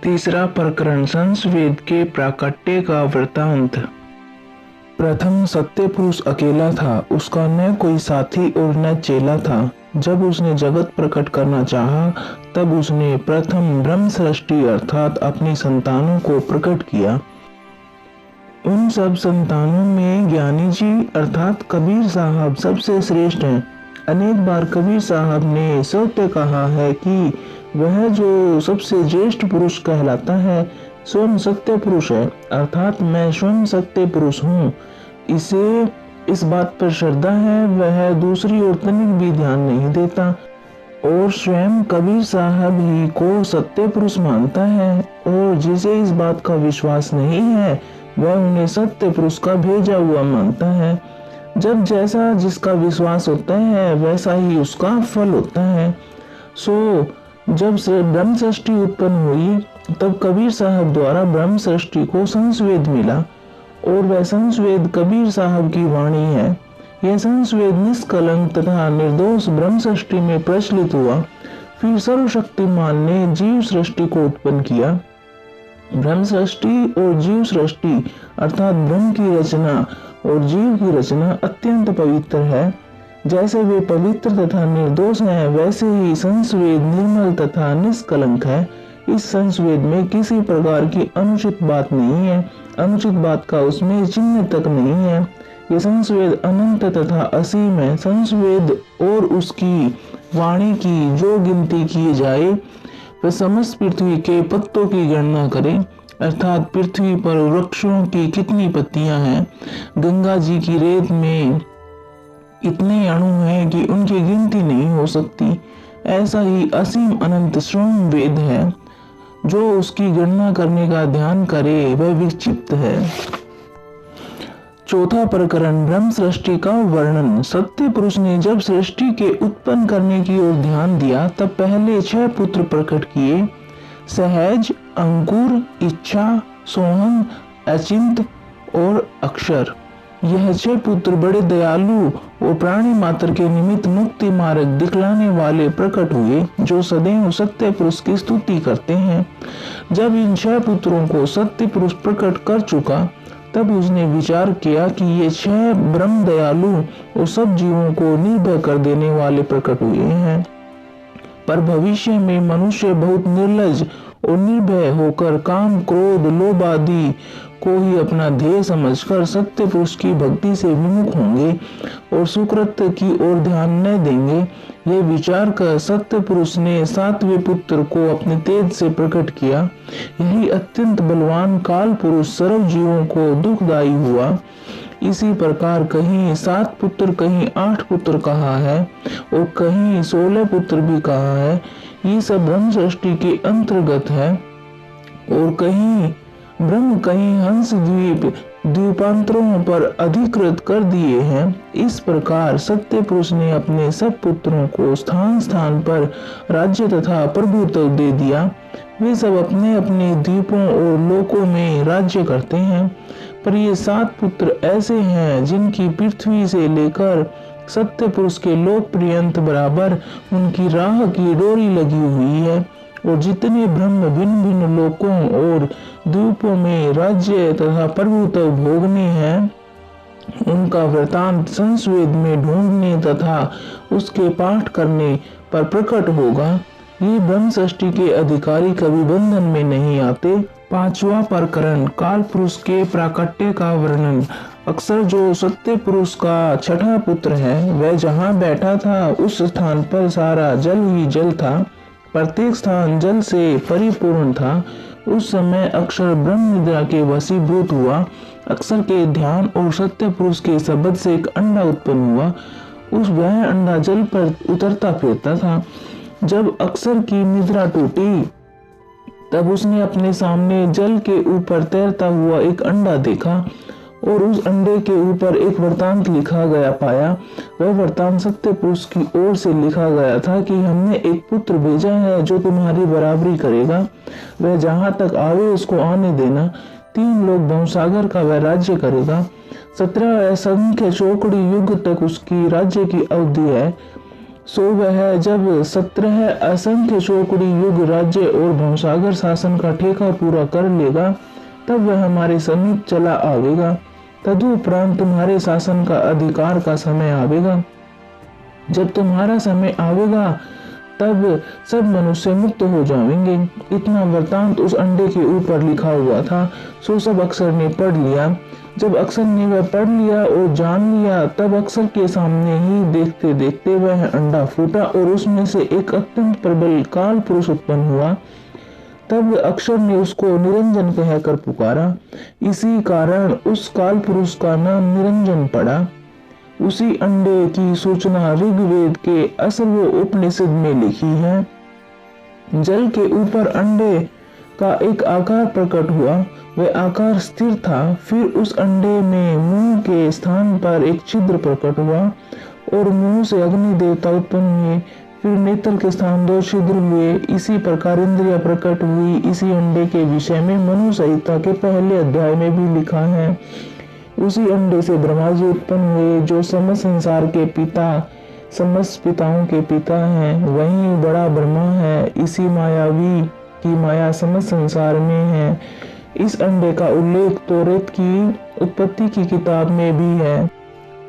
तीसरा प्रकरण संस्वेद के प्राकट्य का वृतांत। प्रथम सत्य पुरुष अकेला था, उसका न कोई साथी और न चेला था। जब उसने जगत प्रकट करना चाहा, तब उसने प्रथम ब्रह्म सृष्टि अर्थात अपनी संतानों को प्रकट किया। उन सब संतानों में ज्ञानी जी अर्थात कबीर साहब सबसे श्रेष्ठ हैं। अनेक बार कबीर साहब ने सत्य कहा है कि वह जो सबसे ज्येष्ठ पुरुष कहलाता है स्वयं सत्य पुरुष है, अर्थात मैं स्वयं सत्य पुरुष हूँ। इसे इस बात पर श्रद्धा है, वह दूसरी ओर तनिक भी ध्यान नहीं देता और स्वयं कबीर साहब ही को सत्य पुरुष मानता है। और जिसे इस बात का विश्वास नहीं है वह उन्हें सत्य पुरुष का भेजा हुआ मानता है। जब जैसा जिसका विश्वास होता है वैसा ही उसका फल होता है। सो जब ब्रह्म सृष्टि उत्पन्न हुई तब कबीर साहब द्वारा ब्रह्म सृष्टि को संस्वेद मिला और वह संस्वेद कबीर साहब की वाणी है। यह संस्वेद निष्कलंक तथा निर्दोष ब्रह्म सृष्टि में प्रचलित हुआ। फिर सर्वशक्तिमान ने जीव सृष्टि को उत्पन्न किया। ब्रह्म सृष्टि और जीव सृष्टि अर्थात ब्रह्म की रचना और जीव की रचना अत्यंत पवित्र है। जैसे वे पवित्र तथा निर्दोष हैं, वैसे ही संस्वेद निर्मल तथा निष्कलंक है। इस संस्वेद में किसी प्रकार की अनुचित बात नहीं है, अनुचित बात का उसमें चिन्ह तक नहीं है। ये संस्वेद अनंत तथा असीम है। संस्वेद और उसकी वाणी की जो गिनती की जाए वह समस्त पृथ्वी के पत्तों की गणना करें, अर्थात पृथ्वी पर वृक्षों की कितनी पत्तियां हैं। गंगा जी की रेत में इतने अणु हैं कि उनकी गिनती नहीं हो सकती। ऐसा ही असीम अनंत स्वयं वेद है। जो उसकी गणना करने का ध्यान करे वह विक्षिप्त है। चौथा प्रकरण ब्रह्म सृष्टि का वर्णन। सत्य पुरुष ने जब सृष्टि के उत्पन्न करने की ओर ध्यान दिया तब पहले 6 पुत्र प्रकट किए, सहज, अंकुर, इच्छा, सोहम, अचिंत और अक्षर। यह 6 पुत्र बड़े दयालु और प्राणी मात्र के निमित्त मुक्ति मार्ग दिखलाने वाले प्रकट हुए, जो सदैव सत्य पुरुष की स्तुति करते हैं। जब इन 6 पुत्रों को सत्य पुरुष प्रकट कर चुका तब उसने विचार किया कि ये 6 ब्रह्म दयालु और सब जीवों को निर्भय कर देने वाले प्रकट हुए हैं, पर भविष्य में मनुष्य बहुत निर्लज और निर्भय होकर काम, क्रोध, लोभ आदि को ही अपना ध्येय समझकर सत्य पुरुष की भक्ति से विमुख होंगे और सुकृत्य की ओर ध्यान न देंगे। यह विचार कर सत्य पुरुष ने 7वें पुत्र को अपने तेज से प्रकट किया। यही अत्यंत बलवान काल पुरुष सर्व जीवों को दुखदायी हुआ। इसी प्रकार कहीं 7 पुत्र, कहीं 8 पुत्र कहा है और कहीं 16 पुत्र भी कहा है। ये सब ब्रह्म सृष्टि के अंतर्गत है। और कहीं ब्रह्म, कहीं हंस द्वीप द्वीपांतरों पर अधिकृत कर दिए हैं। इस प्रकार सत्य पुरुष ने अपने सब पुत्रों को स्थान स्थान पर राज्य तथा प्रभुत्व दे दिया। वे सब अपने अपने द्वीपों और लोकों में राज्य करते हैं। पर ये 7 पुत्र ऐसे हैं जिनकी पृथ्वी से लेकर सत्य पुरुष के लोक पर्यंत बराबर उनकी राह की डोरी लगी हुई है। और जितने ब्रह्म भिन्न भिन्न लोकों और द्वीपों में राज्य तथा प्रभुत्व भोगने हैं, उनका वृतांत संस्वेद में ढूंढने तथा उसके पाठ करने पर प्रकट होगा। ये ब्रह्म सृष्टि के अधिकारी कभी बंधन में नहीं आते। 5वां प्रकरण काल पुरुष के प्राकट्य का वर्णन। अक्सर जो सत्य पुरुष का 6ठा पुत्र है, वह जहाँ बैठा था उस स्थान पर सारा जल ही जल था। प्रत्येक स्थान जल से परिपूर्ण था। उस समय अक्षर ब्रह्म निद्रा के वशीभूत हुआ। अक्षर के ध्यान और सत्य पुरुष के शब्द से एक अंडा उत्पन्न हुआ। वह अंडा जल पर उतरता फिरता था। जब अक्षर की निद्रा टूटी तब उसने अपने सामने जल के ऊपर तैरता हुआ एक अंडा देखा और उस अंडे के ऊपर एक वृतांत लिखा गया पाया। वह वृतांत सत्य पुरुष की ओर से लिखा गया था कि हमने एक पुत्र भेजा है जो तुम्हारी बराबरी करेगा। वह जहाँ तक आवे उसको आने देना। 3 लोग भवसागर का वह राज्य करेगा। 17 असंख्य चौकड़ी युग तक उसकी राज्य की अवधि है। सो वह जब 17 असंख्य चौकड़ी युग राज्य और भवसागर शासन का ठेका पूरा कर लेगा, तब वह हमारे समीप चला आवेगा। तदुपरांत तुम्हारे शासन का अधिकार का समय आवेगा। जब तुम्हारा समय आवेगा तब सब मनुष्य मुक्त हो जाएंगे। इतना वृतांत उस अंडे के ऊपर लिखा हुआ था। सो सब अक्षर ने पढ़ लिया। जब अक्षर ने वह पढ़ लिया और जान लिया, तब अक्षर के सामने ही देखते देखते वह अंडा फूटा और उसमें से एक अत्यंत प्रबल काल पुरुष उत्पन्न हुआ। तब अक्षर ने उसको निरंजन कहकर पुकारा। इसी कारण उस काल पुरुष का नाम निरंजन पड़ा। उसी अंडे की सूचना ऋग्वेद के अथर्व उपनिषद में लिखी है। जल के ऊपर अंडे का एक आकार प्रकट हुआ। वह आकार स्थिर था। फिर उस अंडे में मुंह के स्थान पर एक छिद्र प्रकट हुआ और मुंह से अग्नि देवता उत्पन्न हुए। फिर नेत्र के स्थान 2 छिद्र हुए। इसी प्रकार इंद्रिया प्रकट हुई। इसी अंडे के विषय में मनु संहिता के पहले अध्याय में भी लिखा है। उसी अंडे से ब्रह्मा जी उत्पन्न हुए, जो समस्त संसार के पिता, समस्त पिताओं के पिता हैं। वही बड़ा ब्रह्मा है। इसी मायावी की माया समस्त संसार में है। इस अंडे का उल्लेख तोरेत की उत्पत्ति की किताब में भी है।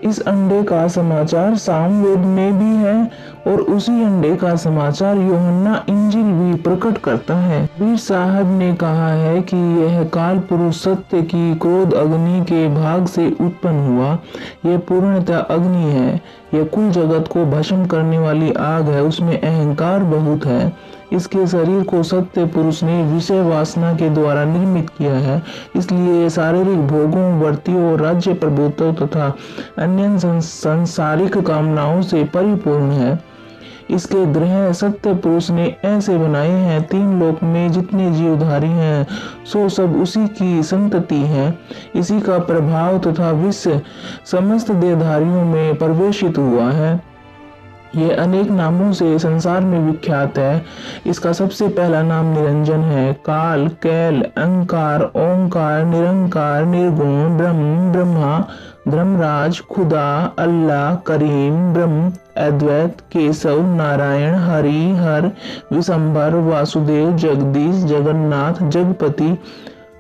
इस अंडे का समाचार सामवेद में भी है और उसी अंडे का समाचार यूहन्ना इंजिल भी प्रकट करता है। वीर साहब ने कहा है कि यह काल पुरुष सत्य की क्रोध अग्नि के भाग से उत्पन्न हुआ। यह पूर्णतः अग्नि है। यह कुल जगत को भस्म करने वाली आग है। उसमें अहंकार बहुत है। इसके शरीर को सत्य पुरुष ने विषय वासना के द्वारा निर्मित किया है। इसलिए शारीरिक भोगों, वर्तियों, राज्य प्रभुत्व तथा अन्य सांसारिक कामनाओं से परिपूर्ण है। इसके ग्रह सत्य पुरुष ने ऐसे बनाए हैं। 3 लोक में जितने जीवधारी हैं, सो सब उसी की संतति है। इसी का प्रभाव तथा विश्व समस्त देहधारियों में प्रवेशित हुआ है। ये अनेक नामों से संसार में विख्यात है। इसका सबसे पहला नाम निरंजन है। काल, कैल, अंकार, ओंकार, निरंकार, निर्गुण, ब्रह्म, ब्रह्मा, धर्मराज, खुदा, अल्लाह, करीम, ब्रह्म, अद्वैत, केशव, नारायण, हरि, हर, विशंभर, वासुदेव, जगदीश, जगन्नाथ, जगपति,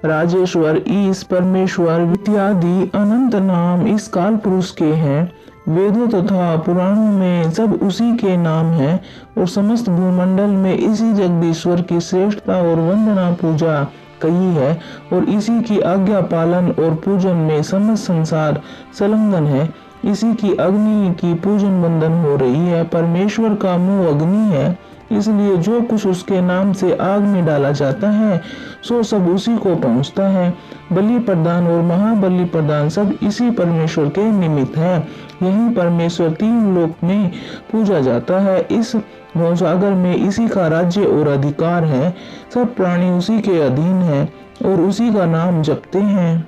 राजेश्वर, ईश, परमेश्वर इत्यादि अनंत नाम इस काल पुरुष के हैं। वेदों तथा पुराणों में सब उसी के नाम हैं और समस्त भूमंडल में इसी जगदीश्वर की श्रेष्ठता और वंदना पूजा कही है और इसी की आज्ञा पालन और पूजन में समस्त संसार संलग्न है। इसी की अग्नि की पूजन वंदन हो रही है। परमेश्वर का मुंह अग्नि है, इसलिए जो कुछ उसके नाम से आग में डाला जाता है सो सब उसी को पहुंचता है। बलि प्रदान और महाबलि प्रदान सब इसी परमेश्वर के निमित्त है। यही परमेश्वर 3 लोक में पूजा जाता है। इस भवसागर में इसी का राज्य और अधिकार है। सब प्राणी उसी के अधीन है और उसी का नाम जपते हैं।